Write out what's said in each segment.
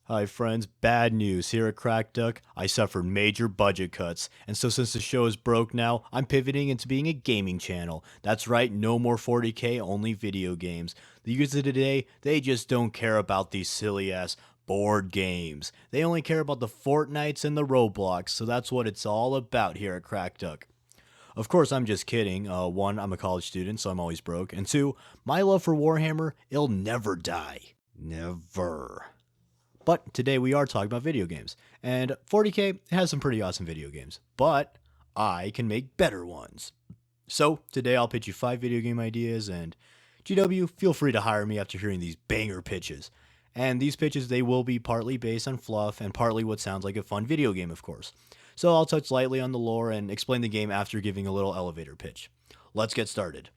Hi friends, bad news. Here at Crack Duck, I suffered major budget cuts, and so since the show is broke now, I'm pivoting into being a gaming channel. That's right, no more 40k, only video games. The users of today, they just don't care about these silly ass board games. They only care about the Fortnites and the Roblox, so that's what it's all about here at Crack Duck. Of course, I'm just kidding. One, I'm a college student, so I'm always broke. And two, my love for Warhammer, it'll never die. Never. But today we are talking about video games. And 40k has some pretty awesome video games, but I can make better ones. So today I'll pitch you 5 video game ideas, and GW, feel free to hire me after hearing these banger pitches. And these pitches, they will be partly based on fluff and partly what sounds like a fun video game, of course. So I'll touch lightly on the lore and explain the game after giving a little elevator pitch. Let's get started.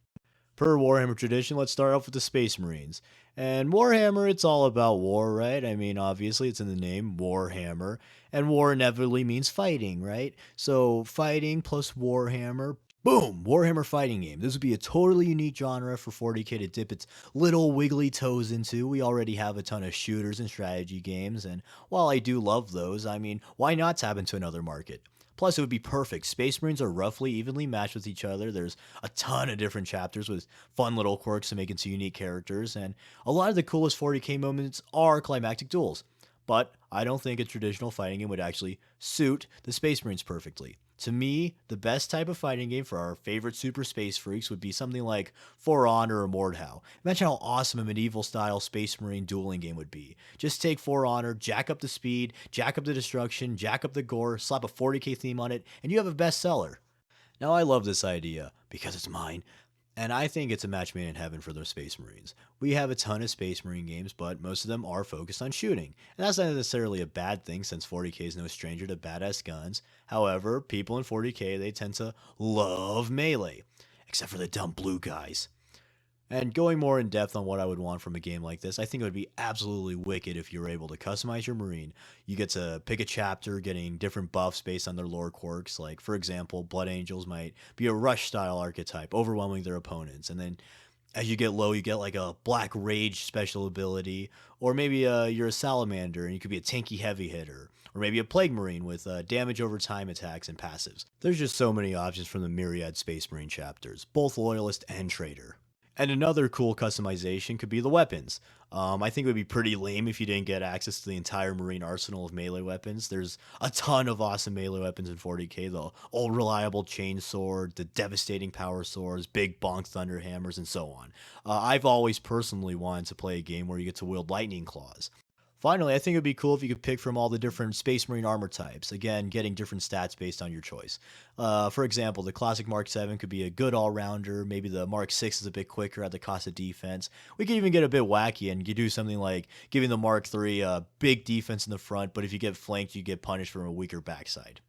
Per Warhammer tradition, let's start off with the Space Marines. And Warhammer, it's all about war, right? I mean, obviously, it's in the name, Warhammer. And war inevitably means fighting, right? So, fighting plus Warhammer, boom, Warhammer fighting game. This would be a totally unique genre for 40k to dip its little wiggly toes into. We already have a ton of shooters and strategy games, and while I do love those, I mean, why not tap into another market? Plus, it would be perfect. Space Marines are roughly evenly matched with each other. There's a ton of different chapters with fun little quirks to make into unique characters, and a lot of the coolest 40k moments are climactic duels. But I don't think a traditional fighting game would actually suit the Space Marines perfectly. To me, the best type of fighting game for our favorite super space freaks would be something like For Honor or Mordhau. Imagine how awesome a medieval style Space Marine dueling game would be. Just take For Honor, jack up the speed, jack up the destruction, jack up the gore, slap a 40k theme on it, and you have a bestseller. Now, I love this idea because it's mine, and I think it's a match made in heaven for the Space Marines. We have a ton of Space Marine games, but most of them are focused on shooting. And that's not necessarily a bad thing since 40k is no stranger to badass guns. However, people in 40k, they tend to love melee, except for the dumb blue guys. And going more in depth on what I would want from a game like this, I think it would be absolutely wicked if you were able to customize your Marine. You get to pick a chapter, getting different buffs based on their lore quirks. Like, for example, Blood Angels might be a rush style archetype, overwhelming their opponents. And then as you get low, you get like a Black Rage special ability. Or maybe you're a Salamander and you could be a tanky heavy hitter. Or maybe a Plague Marine with damage over time attacks and passives. There's just so many options from the myriad Space Marine chapters, both Loyalist and Traitor. And another cool customization could be the weapons. I think it would be pretty lame if you didn't get access to the entire Marine arsenal of melee weapons. There's a ton of awesome melee weapons in 40k. The old reliable chainsword, the devastating power swords, big bonk thunder hammers, and so on. I've always personally wanted to play a game where you get to wield lightning claws. Finally, I think it would be cool if you could pick from all the different Space Marine armor types, again, getting different stats based on your choice. For example, the classic Mark 7 could be a good all-rounder, maybe the Mark 6 is a bit quicker at the cost of defense. We could even get a bit wacky and you do something like giving the Mark 3 a big defense in the front, but if you get flanked, you get punished from a weaker backside.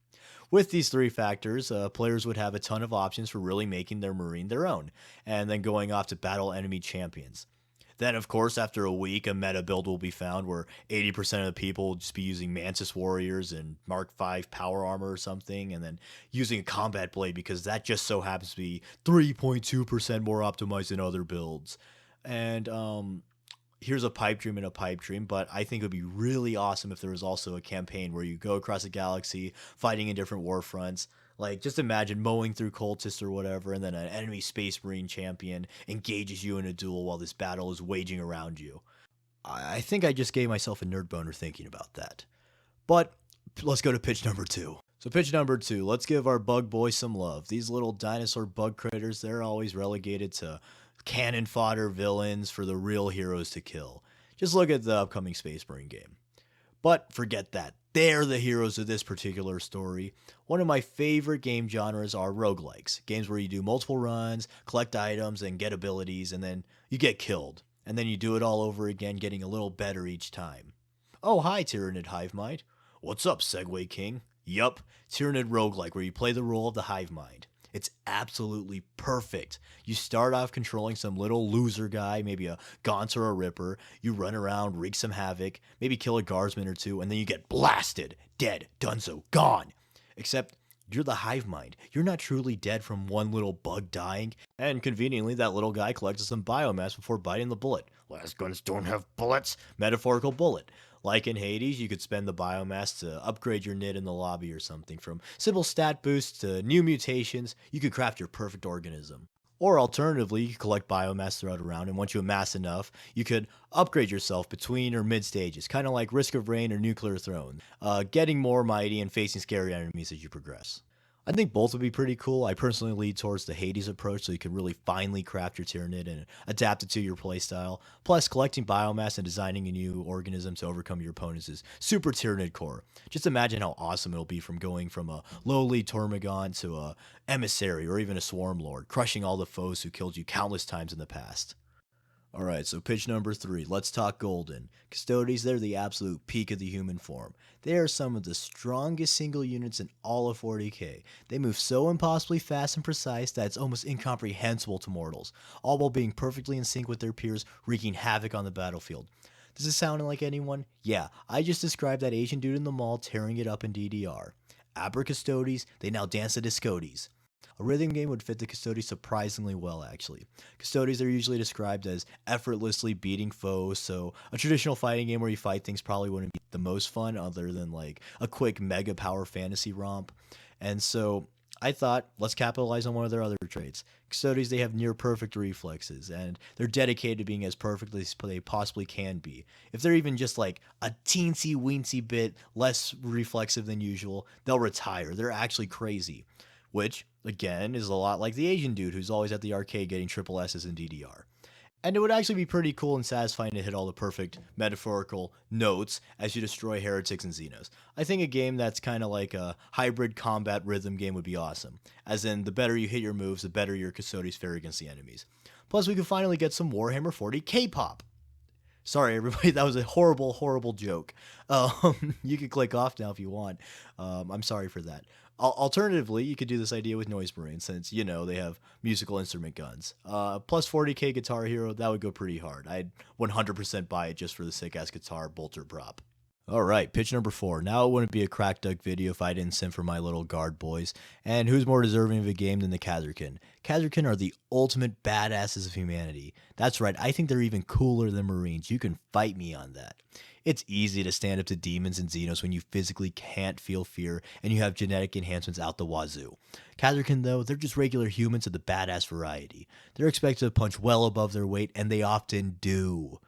With these 3 factors, players would have a ton of options for really making their Marine their own, and then going off to battle enemy champions. Then, of course, after a week, a meta build will be found where 80% of the people will just be using Mantis Warriors and Mark 5 power armor or something, and then using a combat blade because that just so happens to be 3.2% more optimized than other builds. And here's a pipe dream and a pipe dream, but I think it would be really awesome if there was also a campaign where you go across the galaxy fighting in different war fronts. Like, just imagine mowing through cultists or whatever, and then an enemy Space Marine champion engages you in a duel while this battle is waging around you. I think I just gave myself a nerd boner thinking about that. But let's go to pitch number 2. So, pitch number 2, let's give our bug boys some love. These little dinosaur bug critters, they're always relegated to cannon fodder villains for the real heroes to kill. Just look at the upcoming Space Marine game. But forget that. They're the heroes of this particular story. One of my favorite game genres are roguelikes. Games where you do multiple runs, collect items, and get abilities, and then you get killed. And then you do it all over again, getting a little better each time. Oh, hi, Tyrannid Hivemind. What's up, Segway King? Yup, Tyrannid roguelike, where you play the role of the hive mind. It's absolutely perfect. You start off controlling some little loser guy, maybe a Gaunt or a Ripper. You run around, wreak some havoc, maybe kill a guardsman or two, and then you get blasted, dead, donezo, gone. Except you're the hive mind. You're not truly dead from one little bug dying, and conveniently that little guy collected some biomass before biting the bullet. Last guns don't have bullets. Metaphorical bullet. Like in Hades, you could spend the biomass to upgrade your knit in the lobby or something. From simple stat boosts to new mutations, you could craft your perfect organism. Or alternatively, you could collect biomass throughout a round, and once you amass enough, you could upgrade yourself between or mid stages, kind of like Risk of Rain or Nuclear Throne, getting more mighty and facing scary enemies as you progress. I think both would be pretty cool. I personally lead towards the Hades approach, so you can really finely craft your Tyranid and adapt it to your playstyle. Plus, collecting biomass and designing a new organism to overcome your opponents is super Tyranid core. Just imagine how awesome it'll be from going from a lowly Tormagant to a emissary or even a swarm lord, crushing all the foes who killed you countless times in the past. All right, so pitch number 3. Let's talk Golden. Custodes, they're the absolute peak of the human form. They are some of the strongest single units in all of 40k. They move so impossibly fast and precise that it's almost incomprehensible to mortals, all while being perfectly in sync with their peers, wreaking havoc on the battlefield. Does this sound like anyone? Yeah, I just described that Asian dude in the mall tearing it up in DDR. Abra Custodes, they now dance the Discodes. A rhythm game would fit the Custodes surprisingly well, actually. Custodes are usually described as effortlessly beating foes, so a traditional fighting game where you fight things probably wouldn't be the most fun other than like a quick mega power fantasy romp. And so I thought, let's capitalize on one of their other traits. Custodes, they have near perfect reflexes, and they're dedicated to being as perfect as they possibly can be. If they're even just like a teensy weensy bit less reflexive than usual, they'll retire. They're actually crazy. Which, again, is a lot like the Asian dude who's always at the arcade getting triple S's in DDR. And it would actually be pretty cool and satisfying to hit all the perfect metaphorical notes as you destroy heretics and Xenos. I think a game that's kind of like a hybrid combat rhythm game would be awesome. As in, the better you hit your moves, the better your Custodes fare against the enemies. Plus, we could finally get some Warhammer 40 K-pop. Sorry, everybody, that was a horrible, horrible joke. You could click off now if you want. I'm sorry for that. Alternatively, you could do this idea with Noise Marine, since, you know, they have musical instrument guns. Plus 40k Guitar Hero, that would go pretty hard. I'd 100% buy it just for the sick-ass guitar bolter prop. All right, pitch number 4. Now it wouldn't be a Crack Duck video if I didn't send for my little guard boys. And who's more deserving of a game than the Khazarkin? Khazarkin are the ultimate badasses of humanity. That's right, I think they're even cooler than Marines. You can fight me on that. It's easy to stand up to demons and Xenos when you physically can't feel fear and you have genetic enhancements out the wazoo. Khazarkin, though, they're just regular humans of the badass variety. They're expected to punch well above their weight, and they often do.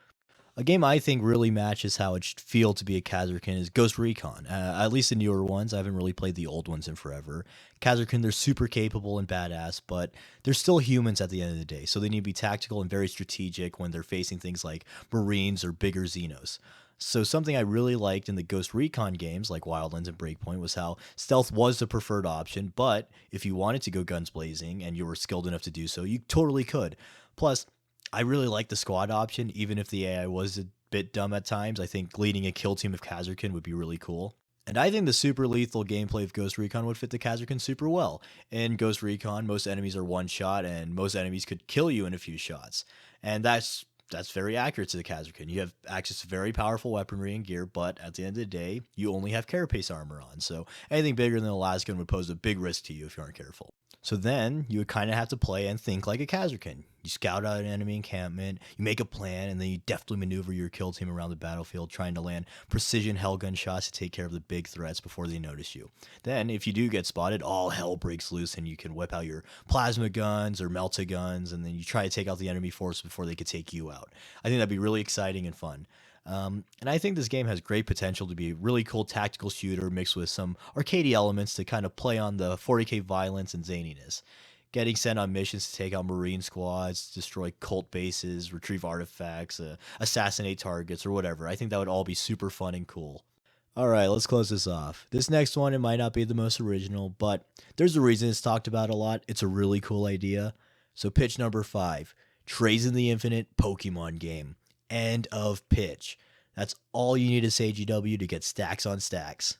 A game I think really matches how it should feel to be a Khazarkin is Ghost Recon. At least the newer ones. I haven't really played the old ones in forever. Khazarkin, they're super capable and badass, but they're still humans at the end of the day, so they need to be tactical and very strategic when they're facing things like Marines or bigger Xenos. So something I really liked in the Ghost Recon games like Wildlands and Breakpoint was how stealth was the preferred option, but if you wanted to go guns blazing and you were skilled enough to do so, you totally could. Plus, I really like the squad option, even if the AI was a bit dumb at times. I think leading a kill team of Khazarkin would be really cool. And I think the super lethal gameplay of Ghost Recon would fit the Khazarkin super well. In Ghost Recon, most enemies are one shot, and most enemies could kill you in a few shots. And that's very accurate to the Khazarkin. You have access to very powerful weaponry and gear, but at the end of the day, you only have carapace armor on. So anything bigger than Alaskan would pose a big risk to you if you aren't careful. So then you would kind of have to play and think like a Khazarkin. You scout out an enemy encampment, you make a plan, and then you deftly maneuver your kill team around the battlefield, trying to land precision hellgun shots to take care of the big threats before they notice you. Then, if you do get spotted, all hell breaks loose, and you can whip out your plasma guns or melta guns, and then you try to take out the enemy force before they could take you out. I think that'd be really exciting and fun. And I think this game has great potential to be a really cool tactical shooter mixed with some arcadey elements to kind of play on the 40k violence and zaniness. Getting sent on missions to take out Marine squads, destroy cult bases, retrieve artifacts, assassinate targets, or whatever. I think that would all be super fun and cool. All right, let's close this off. This next one, it might not be the most original, but there's a reason it's talked about a lot. It's a really cool idea. So pitch number 5, Trays in the Infinite Pokemon game. End of pitch. That's all you need to say, GW, to get stacks on stacks.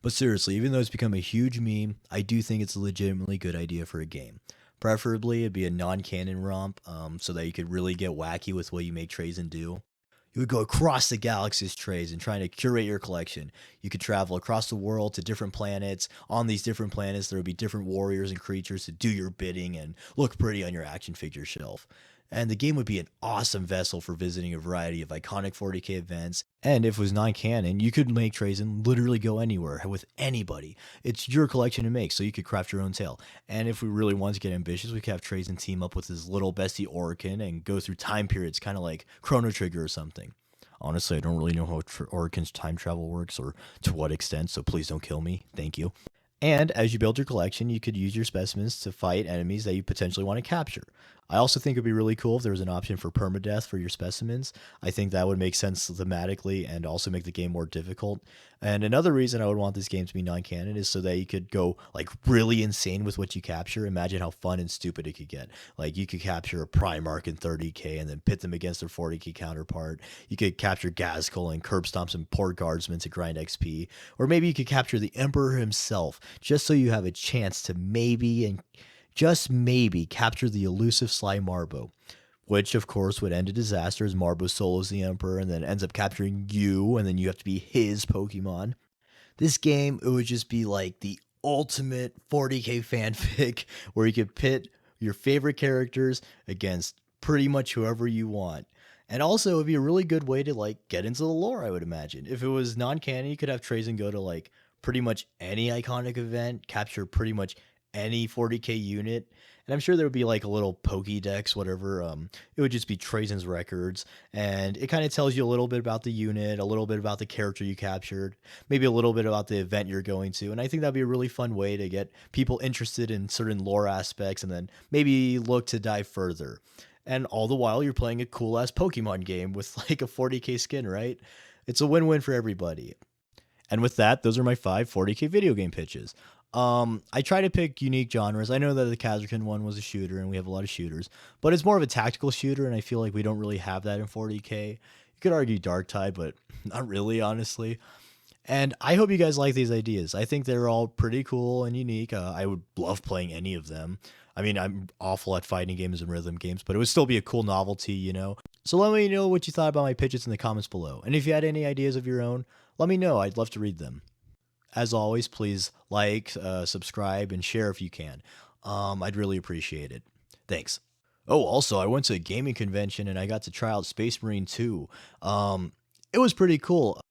But seriously, even though it's become a huge meme, I do think it's a legitimately good idea for a game. Preferably, it'd be a non-canon romp, so that you could really get wacky with what you make trays and do. You would go across the galaxy's trays and trying to curate your collection. You could travel across the world to different planets. On these different planets, there would be different warriors and creatures to do your bidding and look pretty on your action figure shelf. And the game would be an awesome vessel for visiting a variety of iconic 40k events. And if it was non-canon, you could make Trazen literally go anywhere with anybody. It's your collection to make, so you could craft your own tale. And if we really want to get ambitious, we could have Trazen team up with his little bestie Orican and go through time periods, kind of like Chrono Trigger or something. Honestly, I don't really know how Orican's time travel works or to what extent, so please don't kill me. Thank you. And as you build your collection, you could use your specimens to fight enemies that you potentially want to capture. I also think it'd be really cool if there was an option for permadeath for your specimens. I think that would make sense thematically and also make the game more difficult. And another reason I would want this game to be non-canon is so that you could go like really insane with what you capture. Imagine how fun and stupid it could get. Like you could capture a Primarch in 30k and then pit them against their 40k counterpart. You could capture Gazkul and curb stomp some poor guardsmen to grind XP. Or maybe you could capture the Emperor himself, just so you have a chance to maybe and just maybe capture the elusive Sly Marbo, which of course would end a disaster as Marbo solos the Emperor and then ends up capturing you, and then you have to be his Pokemon. This game, it would just be like the ultimate 40k fanfic where you could pit your favorite characters against pretty much whoever you want. And also, it'd be a really good way to like get into the lore, I would imagine. If it was non-canon, you could have Trazen go to like pretty much any iconic event, capture pretty much any 40k unit, and I'm sure there would be like a little Pokédex, whatever. It would just be Trazen's records, and it kind of tells you a little bit about the unit, a little bit about the character you captured, maybe a little bit about the event you're going to, and I think that'd be a really fun way to get people interested in certain lore aspects, and then maybe look to dive further. And all the while, you're playing a cool ass Pokemon game with like a 40k skin, right? It's a win-win for everybody. And with that, those are my 5 40k video game pitches. I try to pick unique genres. I know that the Kazakh one was a shooter, and we have a lot of shooters, but it's more of a tactical shooter, and I feel like we don't really have that in 40k. You could argue Dark Tide, but not really, honestly. And I hope you guys like these ideas. I think they're all pretty cool and unique. I would love playing any of them. I mean, I'm awful at fighting games and rhythm games, but it would still be a cool novelty, you know? So let me know what you thought about my pitches in the comments below. And if you had any ideas of your own, let me know. I'd love to read them. As always, please like, subscribe, and share if you can. I'd really appreciate it. Thanks. Oh, also, I went to a gaming convention and I got to try out Space Marine 2. It was pretty cool.